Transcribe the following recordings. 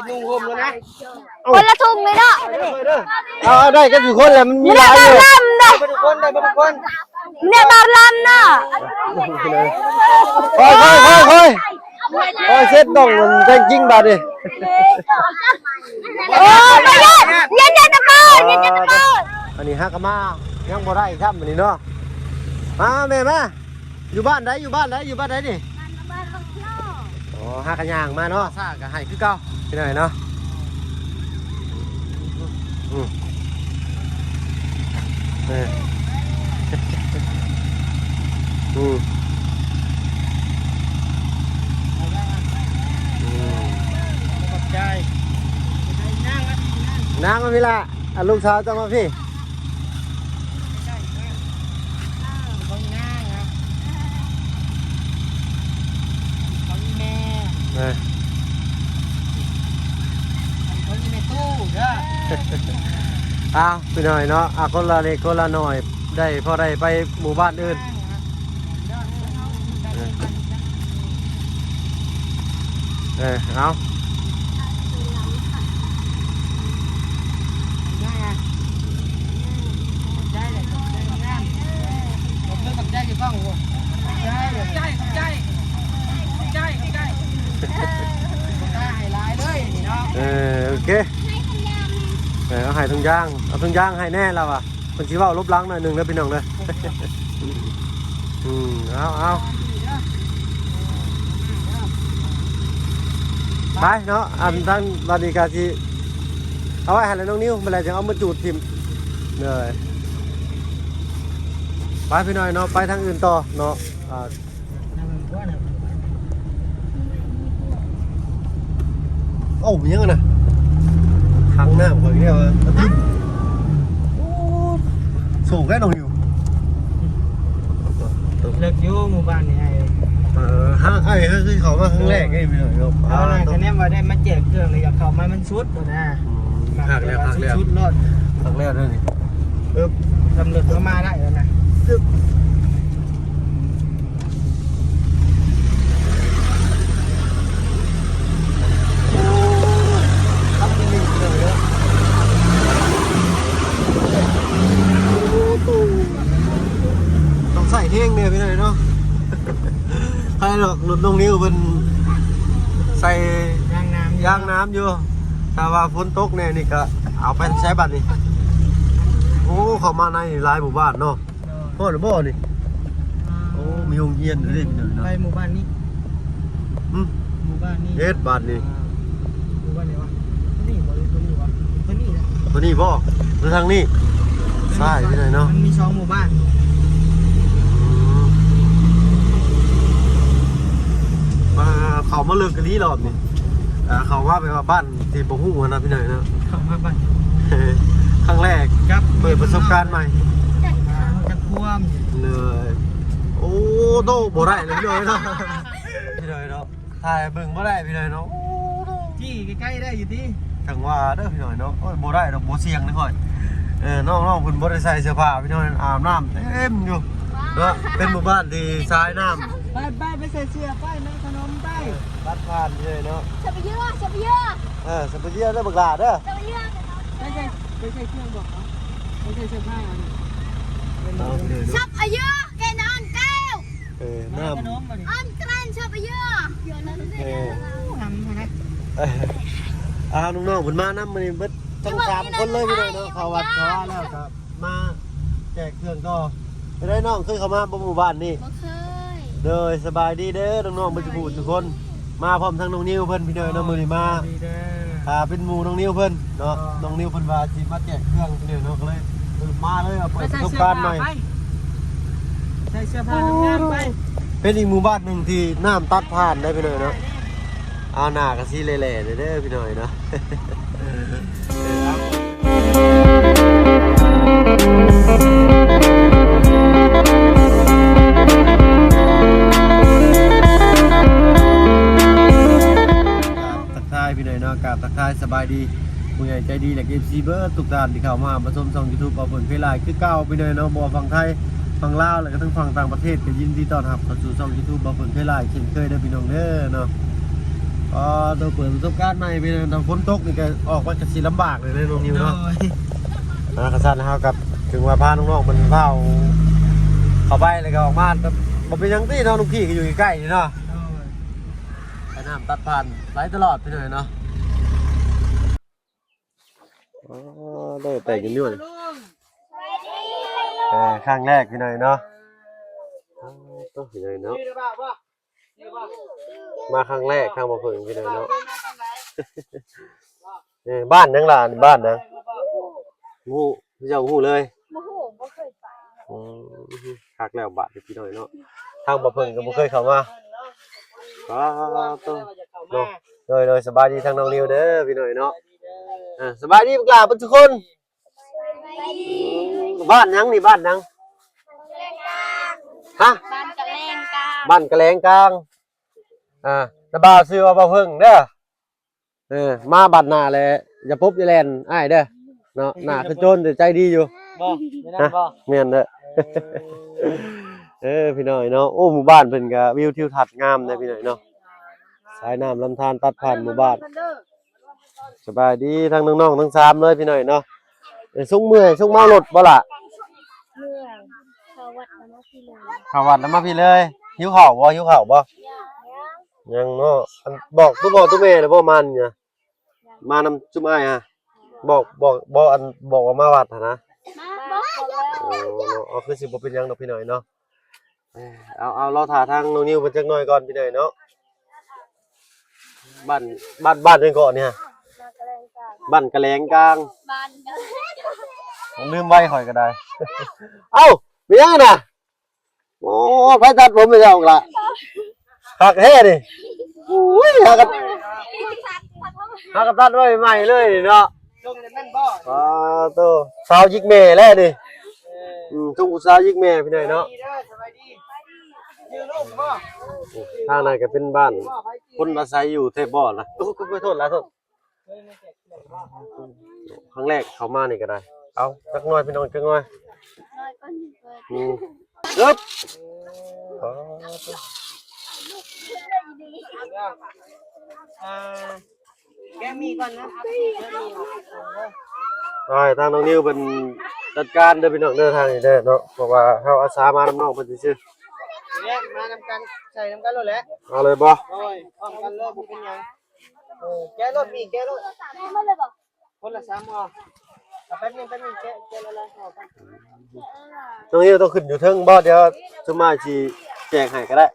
นุ่งห่มแล้วนะคนละทุ่งเลยเนาะเอาได้กันอยู่คนแหละมันมีหลายอยู่ได้ทุกคนได้ทุกคนเนี่ยบาร์ลันเนาะค่อยเซ็ตต้องมันแจ้งจริงบาดดิโอ้ไม่เย็นตะโกนเย็นตะโกนอันนี้ฮักมายังบ่ได้ครับอันนี้เนาะมาแม่มาอยู่บ้านไหนอยู่บ้านไหนนี่อ๋อฮักกันย่างมาเนาะซ่าก็ให้คือเก่าที่ไหนเนาะนางมาพี่ละลูกสาวจังมาพี่อ้าวไปหน่อยเนาะคนละเล็กคนละหน่อยได้พอได้ไปหมู่บ้านอื่นเอาโอเคเอาให้ทุ่งย่างให้แน่แล้วอ่ะคนชี้ว่าลบล้างหน่อยหนึ่งแล้วพี่น้องเลยเอาไปเนาะอันทั้งบาดีกาจีเอาไว้ให้น้องนิ้วเมื่อไรจะเอามาจูดทิมเลยไปพี่น้อยเนาะไปทางอื่นต่อเนาะโอ้ยังไงนะทางหน้าผมเนี่ยสูงแค่น้องนิ้วเลิกอยู่หมู่บ้านนี่ไอ้คือเขามาครั้งแรกไงพี่น้อยเนาะเอาล่ะคะแนนว่าได้มาแจกเครื่องเลยอยากเข้ามามันชุดนะหักแล้วชุดรถหักแล้วด้วยนี่ตำรวจก็มาได้แล้วนะต้องใส่เท่งเนี่ยพี่หน่อยเนาะให้หรอกหลุดลงนิ้วเป็นใส่ยางน้ำอยู่ถ้าว่าฝนตกเนี่ยนี่ก็เอาไปใช้บัตรนี่โอ้เขามาในลายหมู่บ้านเนาะพ่อหรือบ่นี่โอ้มีโรงเรียนด้วยพี่หน่อยเนาะไปหมู่บ้านนี้หมู่บ้านนี้เฮ็ดบ้านนี่หมู่บ้านไหนวะนี่บ่เลยตัวนี้วะตัวนี้นะตัวนี้บ่หรือทางนี้ใช่พี่หน่อยเนาะมันมี2หมู่บ้านมาเขามาเลิกกันนี้รอบนี่เขาว่าไปว่าบ้านที่บ่ฮู้นะพี่หน่อยเนาะเขามาบ้านครั้งแรกครับเปิดประสบการณ์ใหม่จะท่วมเลยโอ้โตบ่ได้เลยพี่หน่อยเนาะพี่หน่อยเนาะถ่ายเบิ่งบ่ได้พี่หน่อยเนาะจี้ใกล้ๆได้อยู่ที่จังว่าเด้อพี่หน่อยเนาะโอ้ยบ่ได้ดอกบ่เสี่ยงเด้อค่อยน้องๆเพิ่นบ่ได้ใส่เสื้อผ้าพี่หน่อยอาบน้ำเต็มอยู่เนาะเป็นหมู่บ้านที่ทรายน้ำไปใส่เสื้อไปนั่งขนมไปบัดผ่านเลยเนาะจะไปเยอะสัปเยอะเด้อบักหลาเด้อจะไปเยอะไม่ใช่เครื่องบอกเขาไม่ใช่เสื้อผ้าชับอายุแกนอนแก้วน้ำอันกรันชับอายุเยอะเลยทำนะน้องๆเพิ่นมานํมื้อนี้เบิดทั้ง3คนเลยพี่น้อยเนาะเขาวัดเขาว่าแล้วก็มาแจกเครื่องก็ไปได้น้องเคยเข้ามาบ่หมู่บ้านนี่บ่เคยเด้อสบายดีเด้อน้องๆเพิ่นสิพูดทุกคนมาพร้อมทั้งน้องนิวเพิ่นพี่น้อยเนาะมื้อนี้มาเป็นหมู่น้องนิวเพิ่นเนาะน้องนิวเพิ่นว่าสิมาแจกเครื่องพี่น้อยเนาะก็เลยมาเลยเปิดประสบการณ์ใหม่ใส่เสื้อผ้าทำงานไปเป็นอีกหมู่บ้านนึงที่น้ำตัดผ่านได้พี่น้อยเนาะหน้าก็สิแหล่ๆเด้อพี่น้อยเนาะพี่น้อยเนาะกับทักทายสบายดีผู้ใหญ่ใจดีและเอฟซีเบิร์ดทุกท่านที่เข้ามาชมช่อง YouTube เอาผลเพลย์คือเก่าพี่น้อยเนาะบ่ฝั่งไทยฝั่งลาวแล้วก็ทั้งฝั่งต่างประเทศก็ยินดีต้อนรับเข้าสู่ช่อง YouTube เอาผลเพลย์เช่นเคยเด้อพี่น้องเด้อเนาะ ตัวเปิดประสบการณ์ใหม่ไปเลยฝนตกนี่ก็ออกมาก็สิลำบากเลยน้องนิวเนาะกระสันนะครับกับถึงว่าพาน้องๆมันเข้าไปเลยก็ออกมาแต่บ่เป็นหยังที่น้องลูกพี่ก็อยู่ใกล้ๆนี่เนาะไปน้ำตัดผ่านไหลตลอดไปเลยเนาะได้แต่กันด้วยครั้งแรกพี่หน่อยเนาะต้องพี่หน่อยเนาะมาครั้งแรกครั้งมาเพิ่งพี่หน่อยเนาะบ้านนังหลานบ้านนะงูเจ้างูเลยบ่เคยไปคักแล้วบาดพี่หน่อยเนาะทางมาเพิ่งก็บ่เคยเข้ามาต้องเลยสบายดีทางน้องนิวเด้อพี่หน่อยเนาะสบายดีพวกหลานทุกคนบ้านยังนี่บ้านยังฮะบ้านกะแลงกา บ้านกะแลงกลางระบ่าวซื้อว่าบ่เพิ่งเด้อมาบัดหน้าแหละอย่าพบอย่าแล่นอ้ายเด้อเนาะหน้าคือโจรแต่ใจดีอยู่บ่ไม่ได้บ่แม่นเด้อพี่น้อยเนาะโอ้หมู่บ้านเพิ่นก็วิวทิวทัศน์งามเด้อพี่น้อยเนาะสายน้ำลำธารตัดผ่านหมู่บ้านสบายดีทั้งน้องๆทั้ง3เลยพี่น้อยเนาะสุกเมื่อยสุกเมารถบ่ล่ะเมืองเขาวัดแล้วมาพี่เลย ข้าววัดแล้วมาพี่เลยหิวข้าวบ่ยังเนาะบอกตู้พ่อตู้แม่แล้วบ่มันเนี่ยมานำจุ่มอ้ายฮะบอกอันบอกว่ามาวัดหั่นนะเอาคือสิบ่เป็นหยังดอกพี่น้อยเนาะเอาเราถ่าทางน้องนิวเพิ่นจักหน่อยก่อนพี่น้อยเนาะบ้านจังเกาะเนี่ยบ้านกะแลงกลางบ้านกะแลงกาลืมไว้ข่อยก็ได้เอ้าเป็นยังไงน่ะโอ้ไผตัดผมไปแล้วล่ะคักแท้ดิอุ้ยหากับตัดไว้ใหม่เลยเนาะลงในแม่นบ่โตสาวยิกแม่แล้วดิทุ่งสาวยิกแม่พี่น้อยเนาะสบายดียืนลูกบ่ ทางนั้นก็เป็นบ้านคนอาศัยอยู่เทพบ่นะโอ้ขอโทษละโทษครั้งแรกเข้ามานี่ก็ได้เอาจักหน่อยพี่น้องจักหน่อยปึ๊บแกมีก่อนนะทางน้องนิวเป็นจัดการเด้อพี่น้องเด้อทางนี้เด้อเนาะเพราะว่าเฮาอาสามานำน้องเพิ่นซื่อๆเนี่ยมานำกันใส่นำกันเลยแหละเอาเลยบ่โอ้ยพร้อมกันเลยบ่เป็นหยังแกรถมีแกรถมาเลยบ่คนละ3ห่อแป๊บนึงแกละลายห่อกันน้องนิวต้องขึ้นอยู่เทิงบ่เดี๋ยวซุมาสิแจกให้ก็ได้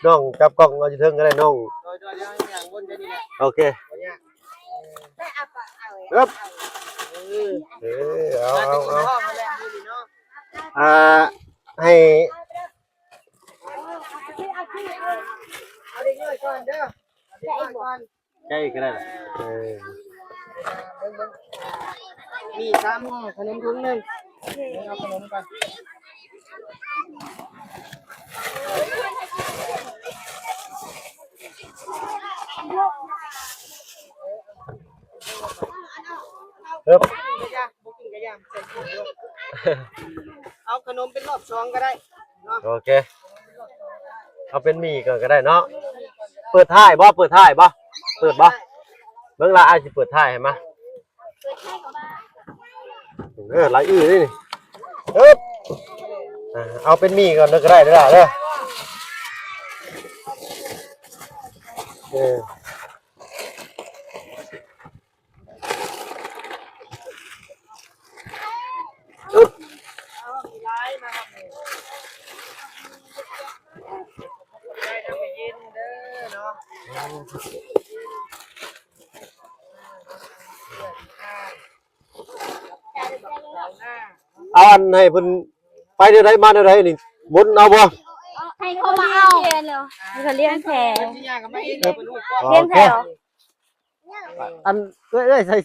น้องจับกล้องเอาอยู่เทิงก็ได้น้องโดยอย่างบนจะนี่แหละโอเคได้เอาครับให้เอาเด็กน้อยก่อนเด้อเด็กน้อยก่อนใกล้ก็ได้มี3ห่อขนมถุงนึงเอาขนมก่อนครับเอาขนมเป็นรอบ2ก็ได้เนาะโอเคเอาเป็นหมี่ก่อนก็ได้เนาะเปิดท้ายบ่เปิดบ่เบิ่งละอ้ายสิเปิดท้ายให้มาหลายอื้อนี่เอาเป็นหมี่ก่อนก็ได้เด้อเอาอันให้เพิ่นไปเดี๋ยวใดมาเดี๋ยวใดนี่บนเอาบ่ให้เขามาเอาเขาเลี้ยงแผลเลี้ยงแผลอัน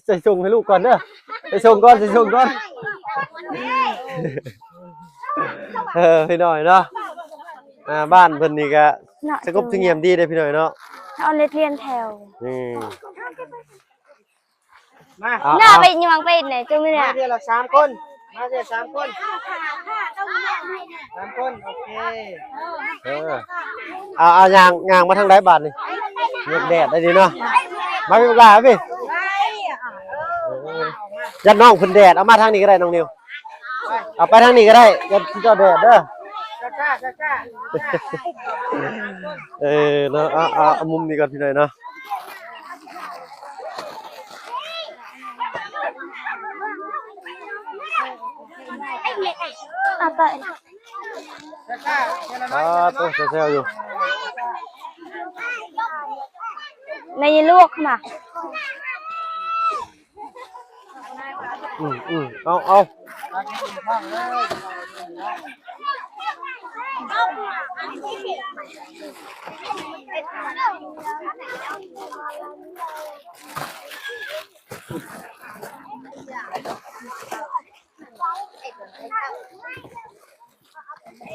ใส่ส่งให้ลูกก่อนเด้อใส่ส่งก่อนพี่หน่อยเนาะบ้านเพิ่นนี่ก็สงบเสงี่ยมดีเด้พี่หน่อยเนาะเอาเลี้ยงแถวมาหน้าไปยังไปไหนจังเนี่ยเดี๋ยวละ3คน มาเสร็จ3 คน3 คนโอเค เอายางมาทางไหนบาทนี่เรียกแดดได้ดีเนาะมาพี่ปลาพี่ยัดน้องคุณแดดเอามาทางนี้ก็ได้น้องนิวเอาไปทางนี้ก็ได้ยัดเจ้าแดดเด้อ จ้า เนาะเอามุมนี้ก่อนพี่หน่อยเนาะตัวเซลอยู่ ในลวกมา เอา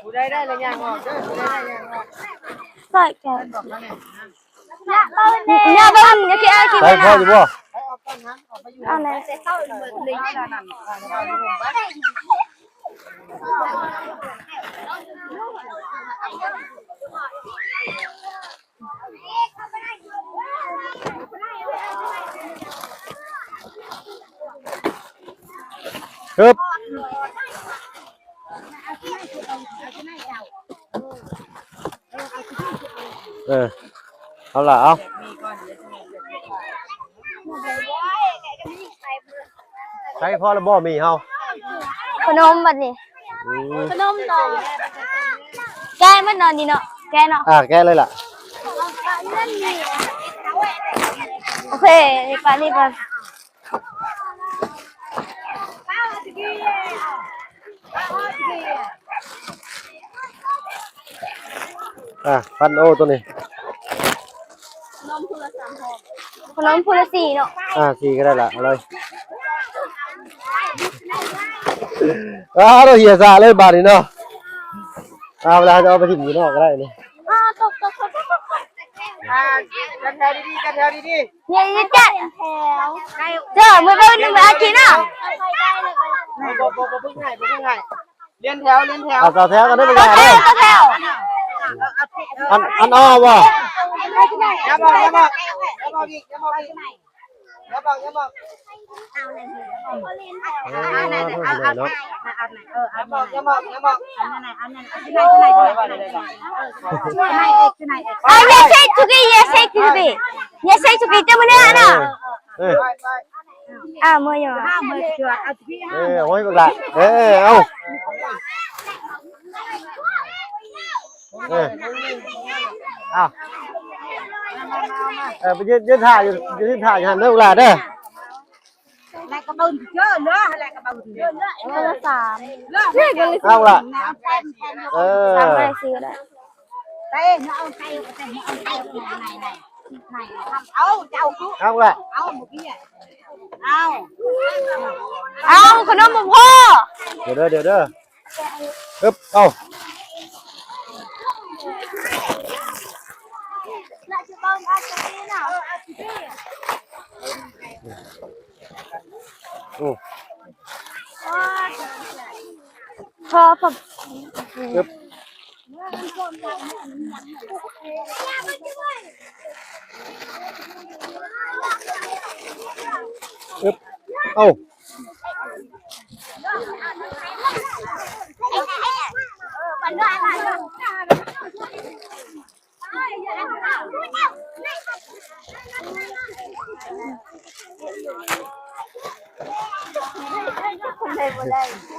ผู้ได้เลยย่างออกเด้อผู้ได้ย่างออก ใส่แกเนี่ยบ้านเนี่ยคิด ใส่พ่ออยู่บ่ เอาไหน ครับเอาล่ะเอาใส่พ่อแล้วบ่มีเฮา ขนมบัดนี้ขนมต่อแกมันนอนดีเนาะแกเนาะ แกเลยล่ะ โอเคนี่ปนี่ป พันโอตัวนี้ ขนมพูละ4เนาะ สี่ก็ได้ละเอาเลยเราเหี่ยซาเลยบาทนี่เนาะเวลาจะเอาไปถิ่มอยู่นอกก็ได้นี่ ตกกันแถวดีๆกันแถวดี เนี่ยนี่แกเจ้ามื้อนึงมากินอ่ะ ๆบ่พึ่งให้เรียนแถว ต่อแถวกันได้เป็นไง แถว อันอ้อบ่ อย่าบอกอีกอย่าบอกอย่าใส่ทุกทีเจ้ามื้อนี้น่ะมื้อยังโอ้ยบักละเอาไปยืนถ่ายอยู่หันเด้อบักละเด้อ คนละ3เนี่ยกันเลย เอาล่ะ3ได้4ก็ได้เอาล่ะ เอาขนมบ่พ่อ เดี๋ยวเด้อปึ๊บเอาพอผม ปึ๊บเอา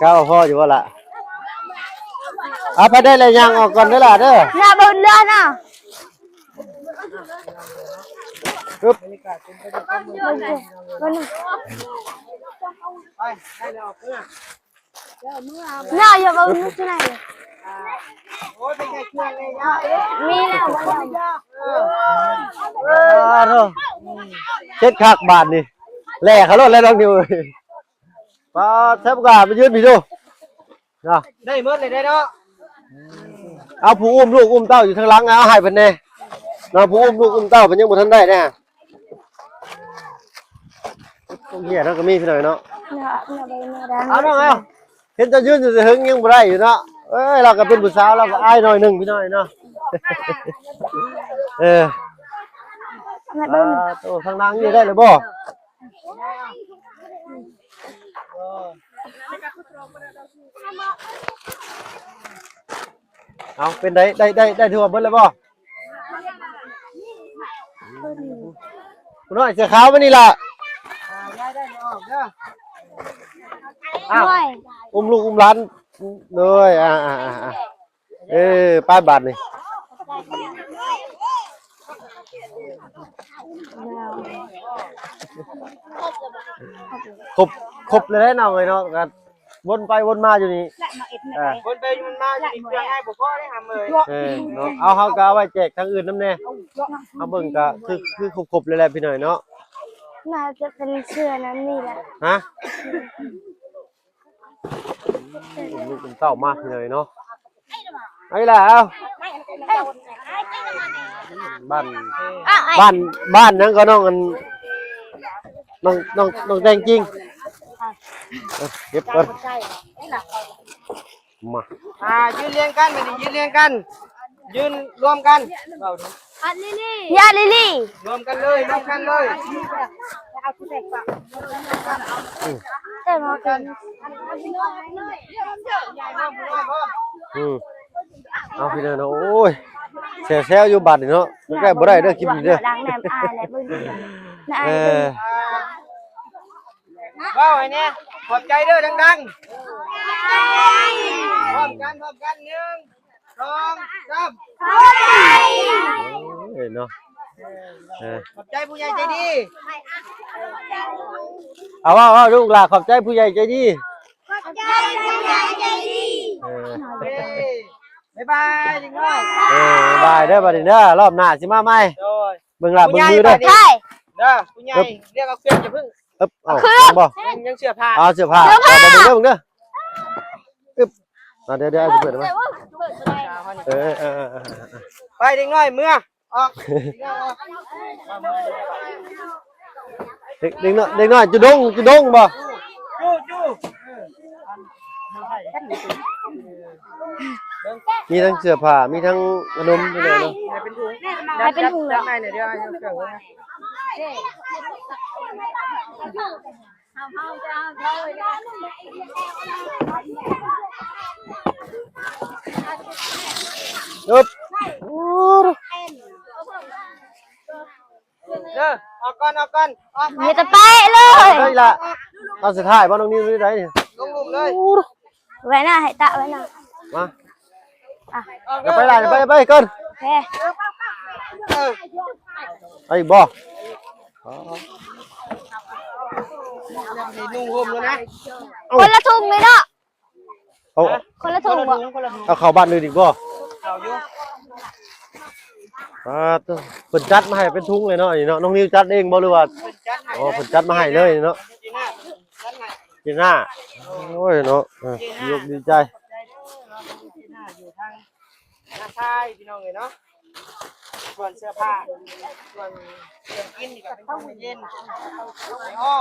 ข้าวพ่ออยู่ว่าล่ะเอาไปได้เลยยังออกก่อนได้ล่ะเด้อ หน้าบนเรือน่ะ ปึ๊บ มัน ไปให้เราเพื่อ หน้าอย่าบนที่ไหน โอ้ยเป็นไงเครื่องเลยย่า มีแล้ว โธ่เช็ดคักบาทนี่แหล่เขาโลดแล้วน้องนิวป้าแทบกว่าไปยืนพี่ดูเนาะ ได้เมื่อเลยได้เนาะ เอาผู้อุ้มลูกอุ้มเต้าอยู่ทางหลังเอาให้เพิ่นแน่เนาะผู้อุ้มลูกอุ้มเต้าเพิ่นยังบ่ทันได้แน่เหี้ยเนาะก็มีพี่หน่อยเนาะ หน้าบนเรือ เอาน้องเอา เห็นเจะยืนอยู่จะหึงยังบ่ได้อยู่เนาะเอ้ยเราก็เป็นผู้สาวเราก็อายหน่อยหนึงพี่น้อยเนาะ มาเบิ่ง โตทางนางอยู่ได้เลยบ่เอาเป็นได้ถือว่าเบิดแล้วบ่คุณน้อยเสื้อขาวมานี่ล่ะ ได้ออกเด้อ อ้าว ด้วย อุ้มลูกอุ้มหลานเลยป้ายบัตรนี่ครบเลยเนาะเลยเนาะกันวนไปวนมาอยู่นี่ คนไปมันมาอีกเพื่อให้บ่พอได้หำเลย เนาะเอาเฮาก็เอาไว้แจกทางอื่นนำแน่เอาเบิ่งก็คือครบเลยแหละพี่หน่อยเนาะ น่าจะเป็นเสื้อนั้นนี่แหละ ฮะลูกเป็นเต้ามากเลยเนาะไอ้ล่ะเอาบ้านนั้นก็น้องกันน้องแดงจริงเก็บก่อนมา ยืนเรียงกันมาดิยืนเรียงกันยืนรวมกันเอาดิ ยาลิลี่ รวมกันเลยรวมกันเลย แต่มาเป็น เอาพี่เด้อเนาะโอ้ยแซวอยู่บ้านนี่เนาะมันใกล้บ่ได้เด้อคลิปนี้เด้อ ดังแหนมอายแหละเบิ่งน่า เอ อาย อ ว้าวไอ้เนี่ยขอบใจเด้อดังๆพร้อมกัน1 2 3 เอ้ยเนาะขอบใจผู้ใหญ่ใจดี เอาว่าลูกหลานขอบใจผู้ใหญ่ใจดีบ๊ายบายจริงด้วย บายเด้อบัดนี้เด้อรอบหน้าสิมาใหม่ โดย เบิ่งหลับเบิ่งมือเด้อ ใช่ เด้อผู้ใหญ่เรียกเอาเครื่องอย่าพึ่ง อึ๊บเอาบ่ ยังเสื้อผ้า เอาเสื้อผ้าเอาเบิ่งเด้ออึ๊บเดี๋ยวเอาเปิดมาไปเด็กน้อยเมื่อออก เด็กน้อยจุดงบ่ จู้ มีทั้งเสื้อผ้ามีทั้งขนมพี่น้องเนาะ ให้เป็นถุงจับในเดี๋ยวให้เครื่อง อึ๊บ เด้อออกก่อนออก อย่าจะไปเลย ได้ละเอาสุดท้ายบ่น้องนิ้วนี่ได้นี่ ลงหลุมเลย ไว้หน้าให้ตะไว้หน้า มา อ่ะ เดี๋ยวไปล่ะไปก่อน โอเค ไอ้บ่ นุ่งห่มแล้วนะ คนละถุงเลยเนาะ เอา คนละถุงบ่ เอาเข้าบ้านเลยดีบ่ เอาอยู่ เพิ่นจัดมาให้เป็นทุงเลยเนาะนี่เนาะน้องนิวจัดเองบ่หรือว่า จัดให้ อ๋อเพิ่นจัดมาให้เลยเนาะ จีน่าจัดให้ จีน่าโอ้ยเนาะดีใจ จีน่าอยู่ทางนาชายพี่น้องเลยเนาะส่วนเสื้อผ้าส่วนเครื่องกินนี่ก็เป็นของเย็นอ้อ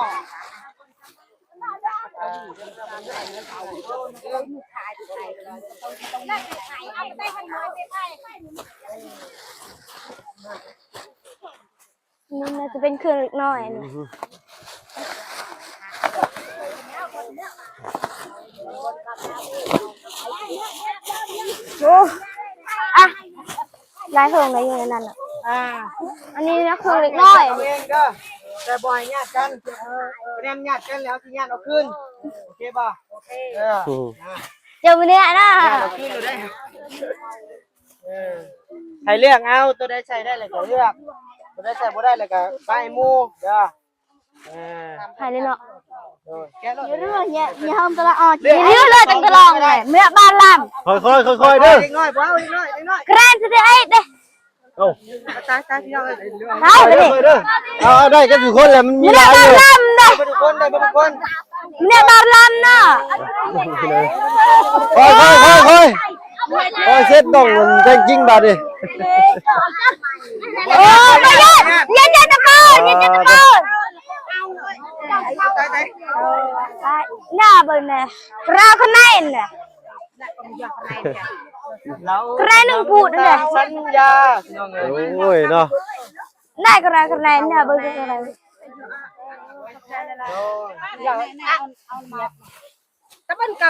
นี่น่าจะเป็นเครื่องเล็กน้อยนี่โอ้อะลายถุงอะไรอยู่ในนั้นอ่ะอันนี้นะเครื่องเล็กน้อย เอาเองเด้อแต่บ่อยญาติกันแนมญาติกันแล้วที่ญาติเอาคืนโอเคป่ะโอเค嗯เดี๋ยววันนี้นะ เอาคืนอยู่ได้ให้เลือกเอาตัวได้ใช้ได้เลยก็เลือกตัวได้ใช้บ่ได้เลยก็ไปหมู่เด้อหายเลยเนาะ แกะเลย เรื่องเนี่ยมีห้องตลาดเรื่องเลยตั้งตลอดเลยเมื่อบ้านลำ ค่อยๆเด้อ เด็กน้อยบ่เอาเด็กน้อย แกรนจะได้เด้ เอ้า ตายพี่น้องเอ้ย เอาเลย เด้อเอาได้กันทุกคนแหละมันมีหลายอยู่ ลำเนาะ ได้ทุกคนได้ทุกคน เนี่ยบ้านลำเนาะ ค่อยเซ็ตต้องมันแจ้งจริงบาดดิ โอ้ไม่ยันตะโกนยันตะโกน ตาย หน้าเบิ่งน่ะราคะแนนน่ะ แล้ว คะแนนหนึ่งพูดนั่นแหละ สัญญาพี่น้องเอ้ย โอ้ยเนาะ ได้คะแนนหน้าเบิ่งอะไร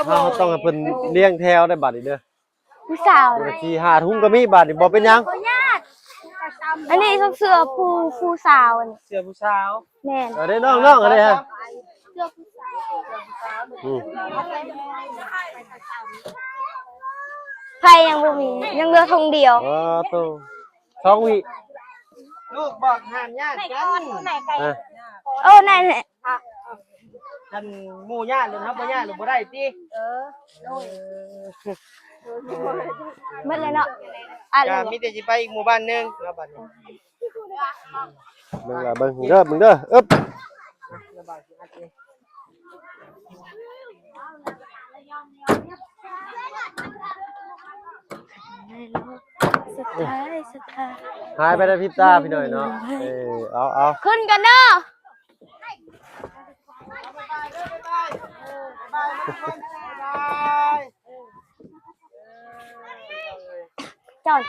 เฮาต้องให้เพิ่นเลี้ยงแถวได้บัดนี้เด้อ ผู้สาว นาที5ทุ่มก็มีบัดนี่บ่เป็นหยัง อันนี้ต้องเสื้อผู้สาวอันนี้ เสื้อผู้สาว แม่น เอาได้น้องๆเอาได้ฮะอืม ไผยังบ่มียังเหลือธงเดียว โต2 วิ ลูกบอกห้ามญาติกัน อ่ะ โอ้นั่นแหละ ท่านหมู่ญาติหรือครับบ่ญาติหรือบ่ได้ติ หมดเลยเนาะอ่ะ ก็มีแต่สิไปอีกหมู่บ้านหนึงแล้วบัดนี้ เบิ่งล่ะเบิ่งเด้ออึ๊บ แล้วบัดสิอัดเอง สุดท้าย หายไปได้พริบตาพี่หน่อยเนาะเอา ขึ้นกันเนาะ จอย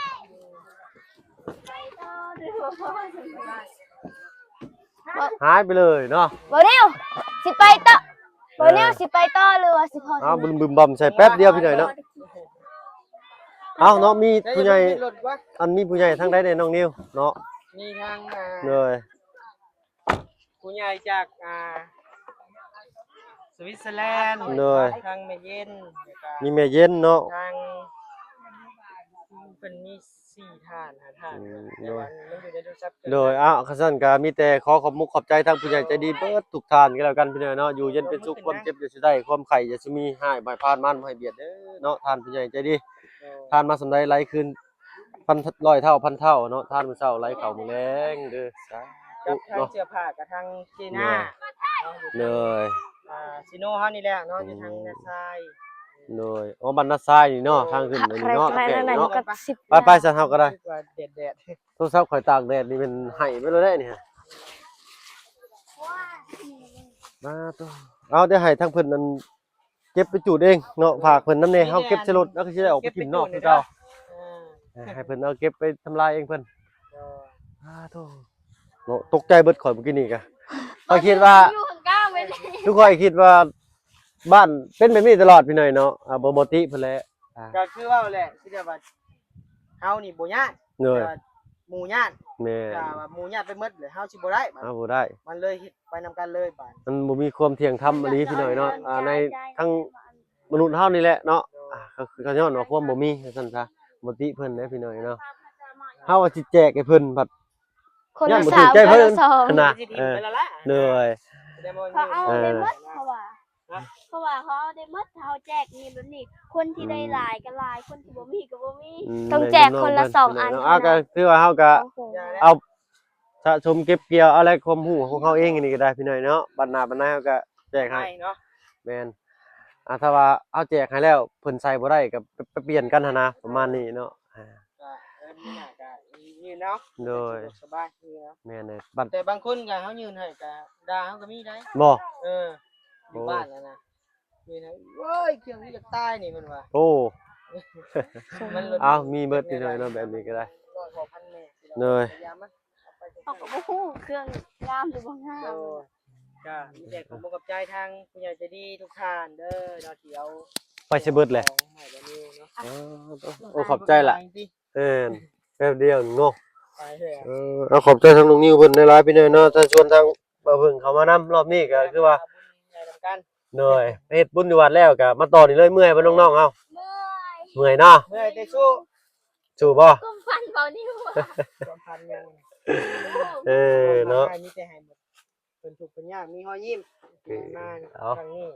หายไปเลยเนาะ บ่นิวสิไปต่อบ่นิวสิไปต่อหรือว่าสิพอ เอาบึมๆบ่ใส่แป๊บเดียวพี่หน่อยเนาะเอาเนาะมีผู้ใหญ่ รถวะ อันมีผู้ใหญ่ทางใดเนี่ยน้องนิวเนาะ มีทาง เลย ผู้ใหญ่จากสวิตเซอร์แลนด์ เลย ทางเมเย็นแล้วก็ มีแม่เย็นเนาะ ทางเป็นมี4ท่าน5ท่านแต่ว่ามันอยู่ในโทรศัพท์ โดยคันซั่นก็มีแต่ขอขอบมุกขอบใจทางผู้ใหญ่ใจดีเบิดทุกท่านก็แล้วกันพี่น้อยเนาะอยู่เย็นเป็นสุขความเจ็บอย่าสิได้ความไข้อย่าสิมีให้บ่ให้พานมันบ่ให้เบียดเด้อเนาะท่านผู้ใหญ่ใจดีทานมาสำใดไหลคืนพันร้อยเท่าพันเท่าเนาะทานมื้อเช้าไหลเข้ามื้อแลงเด้อสา กั ธุ บทาง เนาะ เสื้อผ้ากับทางเจน่า เลย ซิโนเฮานี่แหละเนาะอยู่ทางนาซาย เลยอ๋อบันนาซายนี่เนาะทางขึ้นนี่เนาะ ใครนั่น เนาะ ก็10 ไปๆซะเฮาก็ได้ รู้สึว่าแดด โทรศัพท์ข่อยตากแดดนี่มันให้ไปเลยได้นี่ฮะมาตัวเอาได้ให้ทั้งเพิ่นนั้นเก็บไปจูดเองเนาะฝากเพิ่นนำแน่เฮาเก็บใส่รถแล้วก็สิได้ออกไปกินนอกคือเก่าให้เพิ่นเอาเก็บไปทำลายเองเพิ่นโธ่เนาะตกใจเบิดข่อยเมื่อกี้นี่ก็ข้อยคิดว่า อยู่ข้างกลางเว้ย ทุกคนคิดว่าบ้านเป็นแบบนี้ตลอดพี่หน่อยเนาะบ่ติเพิ่นแหละ ก็คือว่าแหละที่เรียกว่าเฮานี่บ่ญาติ เหนื่อย แต่ว่าหมู่ญาติ แม่ ก็ว่าหมู่ญาติไปหมดเลยเฮาสิบ่ได้บัด เอาบ่ได้ มันเลยเฮ็ดไปนำกันเลยบัด มันบ่มีความเที่ยงธรรมอีหลีพี่หน่อยเนาะในทั้งมนุษย์เฮานี่แหละเนาะก็คือเขาย้อนว่าความบ่มีว่าซั่นซะบ่ติเพิ่นเด้พี่หน่อยเนาะเฮาว่าสิแจกให้เพิ่นบัด คน ยั ละ งบ่ สา ถึง ว ใจ คน เพิ่น ละสอง นะ สิดีไปแล้วล่ะ เหนื่อย แต่บ่ เขาเอา ยืน ได้หมดเขาว่าเขาเอาได้หมดเขาแจกนี่แบบนี้คนที่ได้หลายก็หลายคนที่บ่มีก็บ่มี ต้องแจกคนละ2อัน ก็คือว่าเฮาก็ โอ้โห เอาสะสมเก็บเกี่ยวอะไรความรู้ของเขาเองอันนี้ก็ได้พี่หน่อยเนาะบัดหน้าเฮาก็แจกให้ ให้เนาะ แม่นถ้าว่าเอาแจกให้แล้วเพิ่นใส่บ่ได้ก็ไปเปลี่ยนกันหั่นนะประมาณนี้เนาะก็มีหน้าก็ยืนเนาะ โดย สบายนี่เนาะ แม่นเลยบัด แต่บางคนก็เฮายืนให้ก็ด่าเฮาก็มีได้ บ่ อยู่บ้านแล้วนะยืนให้เว้ยเครื่องที่จะตายนี่มันว่า โอ้ มันลด เอามีเบิดพี่หน่อยเนาะแบบนี้ก็ได้ ร้อยกว่าพันแม่ที่รา เลย พยายามมันเอาไป เขาก็บ่ฮู้เครื่องงามหรือบ่งาม โอ้ก็มีแต่ขอบคุณกับใจทางผู้ใหญ่ใจดีทุกท่านเด้อเนาะที่เอา ไปสิเบิดแหละ ของให้แบบนี้เนาะ โอ้ขอบใจล่ะ จริง แป๊บเดียวงง ๆไปเถอะ เอาขอบใจทางน้องนิวเพิ่นได้หลายพี่หน่อยเนาะถ้าชวนทางบ่าวเพิ่งเขามานำรอบนี้ก็คือว่า ใหญ่นำกัน เหนื่อยไปเฮ็ดบุญอยู่วัดแล้วก็มาต่อนี่เลยเมื่อยบ่น้องๆเฮาเมื่อยเนาะ เมื่อยแต่สู้ สู้บ่ กุมพันเบานิ้ว ความพันยัง เนาะ มีแต่ให้หมดเป็นทุกข์เป็นยากมีรอยยิ้มมาครั้งนี้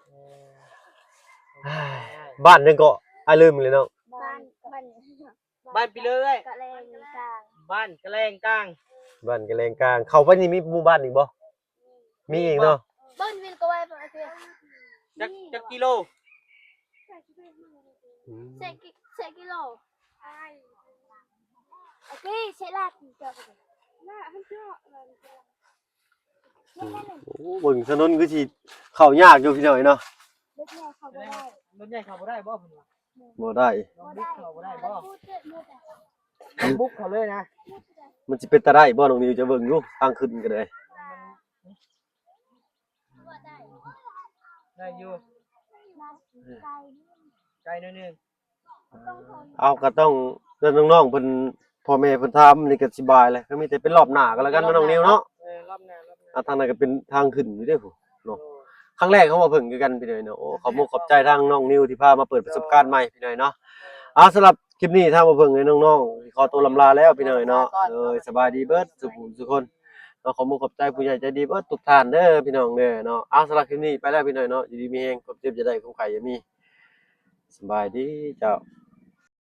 เออ บ้านนึงก็ลืมเลยเนาะ บ้าน บ้านไปเลย กะแลงกลาง บ้านกระแลงกลาง บ้านกะแลงกลางเข้าไปนี่มีหมู่บ้านอีกบ่มีอีกเนาะ บ้านวินก็ไว้ประมาณจักกิโล เซกิโลโอเคใช่ลาดเจอกันลาดให้เจอ โอ้เบิ่งถนนคือสิเข้ายากอยู่พี่น้อยเนาะ เล็กแม่เขาบ่ได้ รถใหญ่เข้าบ่ได้บ่เพิ่นว่า บ่ได้ น้องบุ๊กเข้าบ่ได้บ่น้องบุ๊กเขาเลยนะ มันสิเป็นตาได้บ่น้องนิวจะเบิ่งอยู่ทางขึ้นก็ได้ ได้อยู่ไกลหนิดนึง เอาก็ต้องเดินน้องๆเพิ่นพ่อแม่เพิ่นถามนี่ก็สบายเลยก็มีแต่เป็นรอบหน้าก็แล้วกันเนาะน้องนิวเนาะ รอบหน้ารอบหน้า ทางนั้นก็เป็นทางขึ้นอยู่เด้อผู้เนาะครั้งแรกเขามาเพิ่งคือกันพี่น้อยเนาะโอ้ขอบคุณขอบใจทางน้องนิวที่พามาเปิดประสบการณ์ใหม่พี่น้อยเนาะสำหรับคลิปนี้ทางมาเพิ่งให้น้องๆขอตัวลำลาแล้วพี่น้อยเนาะสบายดีเบิดทุกคนเนาะขอบคุณขอบใจผู้ใหญ่ใจดีเบิดทุกท่านเด้อพี่น้องเด้อเนาะสำหรับคลิปนี้ไปแล้วพี่น้อยเนาะอยู่ดีมีแฮงความเจ็บจะได้ความไข้อย่ามีสบายดีเจ้า